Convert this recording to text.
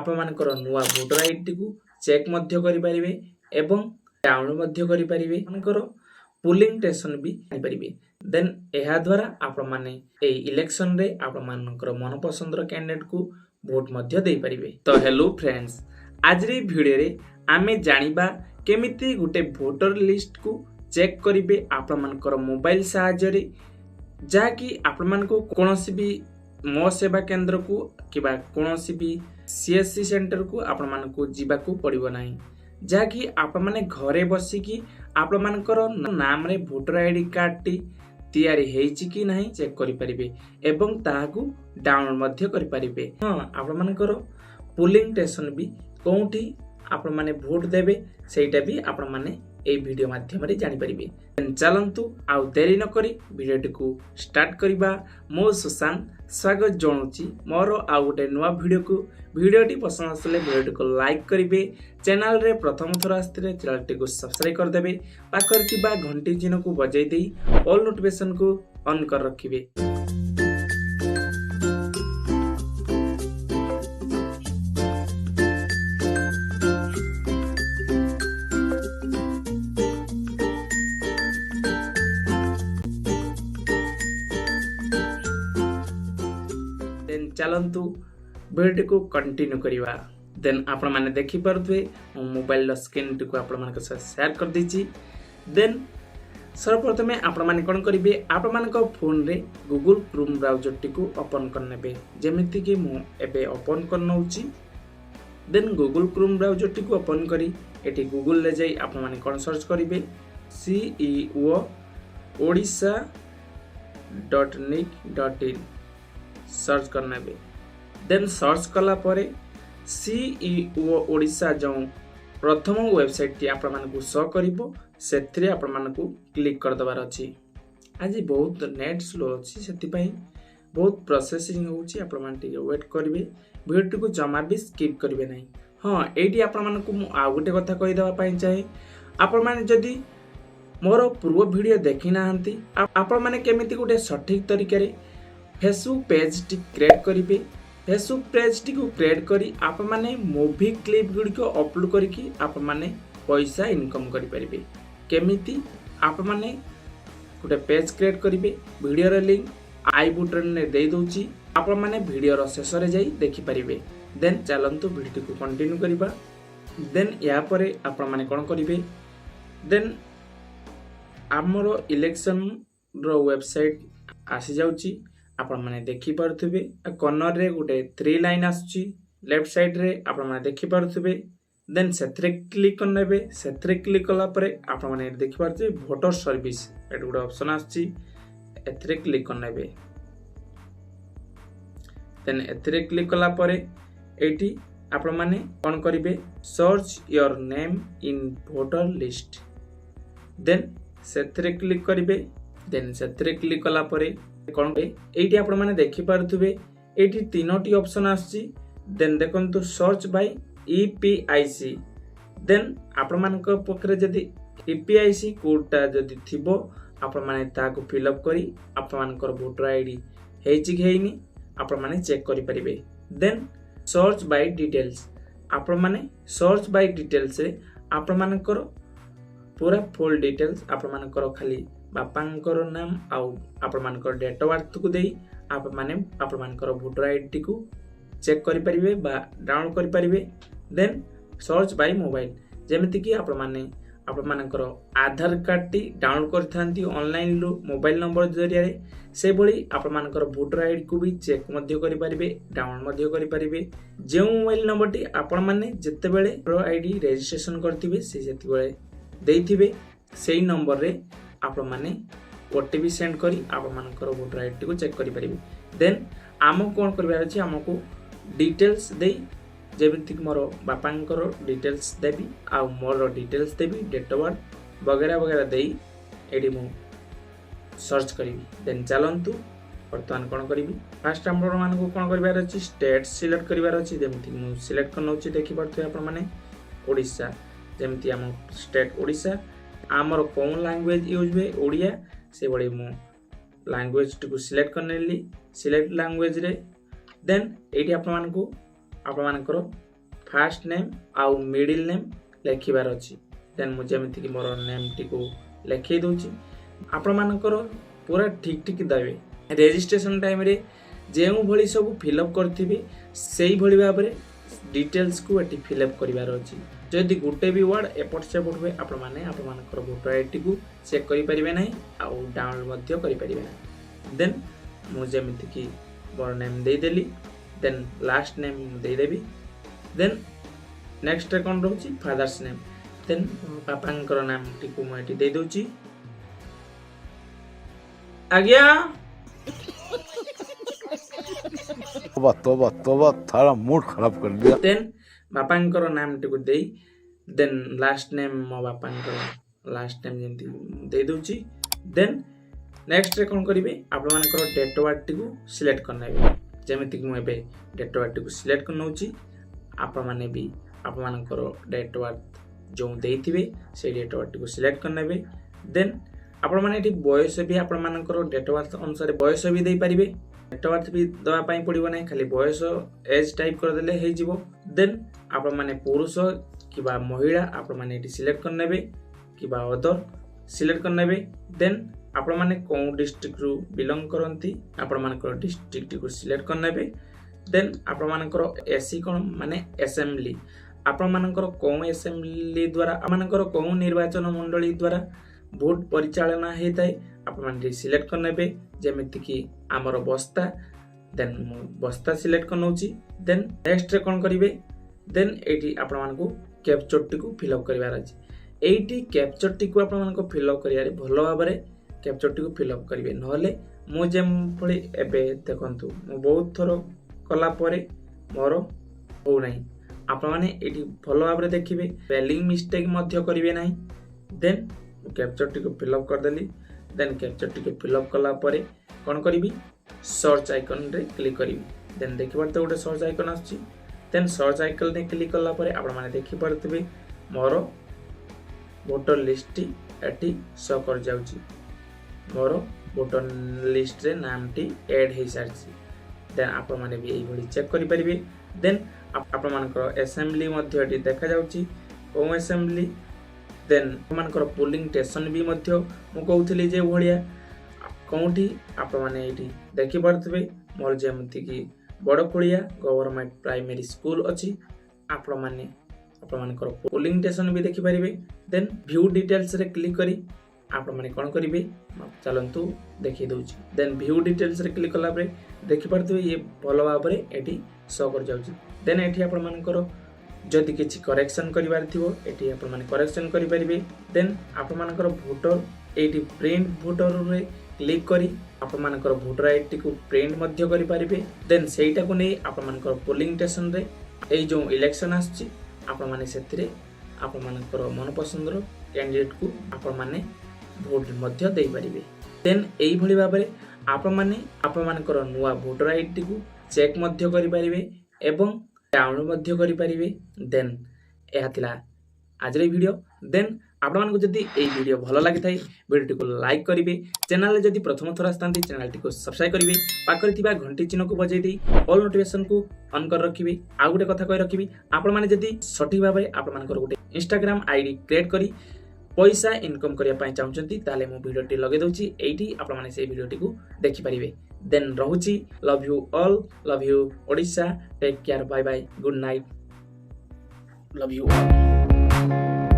ଆପଣମାନଙ୍କର ନୂଆ voter ID को चेक मध्य करि परिबे एवं डाउनलोड मध्य करि परिबे आपनकर पोलिंग स्टेशन भी जानि परिबे। देन एहा द्वारा आपण माने ए इलेक्शन रे आपण मानकर मन पसंदर कैंडिडेट को वोट मध्य दे परिबे। तो हेलो फ्रेंड्स, आज रे वीडियो रे आमे जानिबा केमिति गुटे वोटर लिस्ट को चेक करिबे आपण मानकर मोबाइल सहायता रे, जाकि आपण मानको कोनोसी भी मो सेवा केंद्र को किबा कोनोसी भी सीएससी सेंटर को आपण मानको जीवा को पड़िबो नाही, जाकि आपण माने घरे बसी की आपण मानकर नाम रे वोटर आईडी कार्ड टी तैयारी हेछि कि नाही चेक करि परिबे एवं ताहाकू डाउनलोड मध्य करि परिबे। हां, आपण मानकर पोलिंग स्टेशन भी कोउठी आपण माने वोट देबे सेटा भी आपण माने ए वीडियो माध्यम रे जानि परिबे। चलंतु आउ देरी न करी वीडियो को स्टार्ट करिबा। मो सुशांत स्वागत जणुची मोर आउ गोटे नुआ वीडियो टी पसंद आसले वीडियो को लाइक करिवे, चैनल रे प्रथम थर आस्ते चैनल को सब्सक्राइब कर देबे, पाखर थिबा घंटी चिन्ह को बजाई देई ऑल नोटिफिकेशन को ऑन कर रखिबे। चलंतु वीडियो को कंटिन्यू करिवा। देन आपण माने देखि परथुए मोबाइल स्क्रीन को आपण मानक शेयर कर दीची। देन सर्वप्रथम आपण माने कोन करिवे, आपण मानक फोन रे गूगल क्रोम ब्राउजर टी को ओपन करनेबे, जेमिति कि मु एबे ओपन करनौची। देन गूगल क्रोम ब्राउजर टी को ओपन करी एटी गूगल ले जाई आपण माने कोन सर्च करिवे CEO odisha.nic.in सर्च करना बे। देन सर्च कला परे CEO ओडिशा जो प्रथम वेबसाइट टी आपण मानकू शो करिवो, सेथरे आपण मानकू क्लिक कर दबार अछि। आज बहुत नेट स्लो अछि, सेति पई बहुत प्रोसेसिंग होउछि, आपण मान टिके वेट करिवे, वीडियो को जमा भी स्किप करिवे नै। हां, एटी आपण मानकू मु आ गुटे कथा कहि दबा पई चाहे, आपण माने जदी मोर पूर्व वीडियो देखि नाहंती, आपण माने केमिति गुटे सठिक तरीके रे फेसबुक पेज टी क्रिएट करिवे। फेसबुक पेज टी को क्रिएट करी आप माने मूवी क्लिप गुडी को अपलोड करके आप माने पैसा इनकम करि परिबे। केमिति आप माने गोटे पेज क्रिएट करिवे, वीडियो रे लिंक आई बटन ने दे दोची, आप माने वीडियो रो शेष रे जाई देखि परिबे। देन चलंतु वीडियो को कंटिन्यू करिबा। देन या परे आप माने कोन करिवे, देन हमरो इलेक्शन रो वेबसाइट आसी जाउची। आपण माने देखि परथुबे कॉर्नर रे गोटे 3 लाइन आछी, लेफ्ट साइड रे आपण माने देखि परथुबे। देन सेथरे क्लिक करनेबे, सेथरे क्लिक कला परे आपण माने देखि परथुबे वोटर सर्विस एट गोटे ऑप्शन आछी, एथरे क्लिक करनेबे। देन एथरे क्लिक कला परे एटी आपण माने कोन करिवे, search your name in voter list. Then सेथरे क्लिक करिवे। देन सेथरे क्लिक कला परे कोन बे एटी आपण माने देखि पारथुबे एटी तीनोटी ऑप्शन आछि। देन देखंतु सर्च बाय EPIC। देन आपण मानक पकरे जदी EPIC कोडटा जदी थिबो आपण माने ताको फिल अप करी आपण मानकर वोटर आईडी हेछि कि हेइनी आपण माने चेक करि परिबे। देन सर्च बाय डिटेल्स, आपण माने सर्च बाय डिटेल्स रे आपण मानकर पूरा फुल डिटेल्स आपण मानकर खाली बापांकर नाम आउ आपण मानकर डेट ऑफ बर्थ को देई आप माने आपण मानकर वोटर आईडी को चेक करि परिबे बा डाउनलोड करि परिबे। देन सर्च बाय मोबाइल, जेमिति कि आपण मानकर आधार कार्ड टी डाउनलोड करथांती ऑनलाइन लो मोबाइल नंबर जरिया रे, से बळी आपण मानकर वोटर आईडी को भी चेक मध्य करि परिबे, डाउनलोड मध्य करि परिबे। जे मोबाइल नंबर टी आपण माने जत्ते बेले वोटर आईडी रजिस्ट्रेशन करथिबे से जत्ते बेले देइथिबे, सेही नंबर रे आपण माने ओटीपी सेंड करी आपण मानकर वोटर आईडी को चेक करि परिबे। देन आमो कोन करबार अछि, हमको डिटेल्स देई जेमिति मोर बापांकर details Devi uh more details Devi, date of birth वगैरह वगैरह देई एडी मु सर्च करिवि। देन चलंतु वर्तमान कोन करिवि, फर्स्ट हमर मानको कोन करबार अछि, स्टेट सिलेक्ट करिवार अछि। जेमिति मु सिलेक्ट करनौछि, देखि परथि आपण माने ओडिसा, जेमिति हम स्टेट ओडिसा। आमर कौन लैंग्वेज यूज हुए ओडिया, से बड़ी मु लैंग्वेज को सिलेक्ट करनेली, सिलेक्ट लैंग्वेज रे। देन एटी आपण मानकर फास्ट नेम आउ मिडिल नेम लेखिबार अछि देन मु जेमिति कि मोर नेम टिकु लेखि दउची आपण मानकर पूरा ठीक ठीक देबे रजिस्ट्रेशन टाइम रे जेउ भली सब फिलअप करथिबे सेही भली भाबरे डिटेल्स को एटी फिलअप करिवार अछि जदि गुटे भी वर्ड एपट सेपट हुए आपण माने आपण मानकर वोटर आईडी को चेक करि परिबे नै आउ डाउनलोड मध्य करि परिबे नै देन मु जेमिति कि मोर नेम दे देली देन लास्ट नेम दे देबी देन नेक्स्ट रे कोन रहउची फादर्स नेम देन पापांकर नाम टिकु म एटी दे दउची आज्ञा तोबा तोबा तोबा थारा मूड खराब कर दिया देन बापांकर नाम टिकु देई देन लास्ट नेम मो बापांकर लास्ट नेम जेंति दे दउची देन नेक्स्ट रे कोन करिवे आपण मानकर डेट ऑफ बर्थ टिकु सिलेक्ट करनेबे जेमिति कि म एबे डेट ऑफ बर्थ टिकु सिलेक्ट करनउची आपण माने भी आपण मानकर डेट ऑफ बर्थ जो देइथिबे से डेट ऑफ बर्थ टिकु सिलेक्ट करनेबे देन आपण माने एठी बयस भी आपण मानकर डेट ऑफ बर्थ अनुसार बयस भी देई परिबे डेट ऑफ बर्थ भी दवा पई पड़िबो नै खाली बयस एज टाइप कर देले हे जिवो देन आपण माने पुरुष किबा महिला आपण माने एठी सिलेक्ट करनेबे किबा अदर सिलेक्ट करनेबे देन आपण माने कोन डिस्ट्रिक्ट रु बिलोंग करंती आपण मानकर डिस्ट्रिक्ट को सिलेक्ट करनेबे देन आपण मानकर एससी कोन माने असेंबली आपण मानकर कोन असेंबली द्वारा मानकर कोन निर्वाचन मंडली द्वारा वोट परिचालना हेताय आपण माने सिलेक्ट करनेबे जेमिति कि हमर बस्ता देन बस्ता सिलेक्ट करनउची देन नेक्स्ट रे कोन करिवे देन एठी आपण मानको कैप्चर टिकु फिल अप करिवार अछि एठी कैप्चर टिकु आपण मानको फिल अप करियारे भलो भाबरे कैप्चर टिकु फिल अप करिवे नहले मु जेम पळे एबे देखंतु मु बहुत थरो कला परे मोर हो नाही आपण माने एठी भलो भाबरे देखिबे स्पेलिंग मिस्टेक मध्य करिवे नाही देन कैप्चर टिकु फिल अप कर देली देन कैप्चर टिकु फिल अप कला परे कोन करिवि सर्च आइकन रे क्लिक करिवि देन देखिबार त गोटे सर्च आइकन आछि देन सर्च आइकन रे क्लिक कला परे आपण माने देखि परथिबे मोर वोटर लिस्ट एटी शो कर जाउची मोर वोटर लिस्ट रे नाम टी ऐड हे सारची देन आपण माने भी एई भली चेक करि परिबे देन आपण मानकर असेंबली मध्य एटी देखा जाउची ओ असेंबली देन मानकर पोलिंग स्टेशन भी मध्य मु कहउथली जे भलिया कोठी आपण माने एटी देखि परथबे मोर जेमति कि बड़कुलिया गवर्नमेंट प्राइमरी स्कूल अछि आपण मानकर पोलिंग स्टेशन भी देखि परिबे देन व्यू डिटेल्स रे क्लिक करी आपण माने कोन करिवे चलंतु देखि दउची देन व्यू डिटेल्स रे क्लिक कला परे देखि परथबे ये भलो भाबरे एटी शो कर जाउची देन एठी आपण मानकर जदि किछि करेक्शन करिवार थिबो एठी आपण माने करेक्शन करि परिबे देन आपण मानकर वोटर एठी प्रिंट वोटर रे क्लिक करी आपण मानकर वोटर आईडी को प्रिंट मध्य करि परिबे देन सेटा को नै आपण मानकर पोलिंग स्टेशन रे एई जो इलेक्शन आछि आपण माने सेथिरे आपण मानकर मन पसंद रो कैंडिडेट को आपण माने वोट मध्य देई परिबे देन एई भली भाबरे आपण मानकर नुवा वोटर आईडी को चेक मध्य करि परिबे एवं डाउनलोड मध्य करि परिबे देन एहा थिला आज रे वीडियो देन आपण मानको जदी एई वीडियो भलो लागि थाई वीडियो को लाइक करिवे चैनल रे जदी प्रथम थरा आस्तांती चैनल टी को सब्सक्राइब करिवे पाकर थिबा घंटी चिन्ह को बजाई देई ऑल नोटिफिकेशन को ऑन कर रखिबे आ गुटे कथा कहि रखिबे आपण माने जदी सठी भाबे आपण मानकर गुटे इंस्टाग्राम आईडी क्रिएट करी पैसा इनकम करिया पई चाहउचंती ताले मु वीडियो टी लगे दउची एठी आपण माने से वीडियो टी को देखि परिवे देन रहउची love you all love you Odisha take care bye bye good night love you all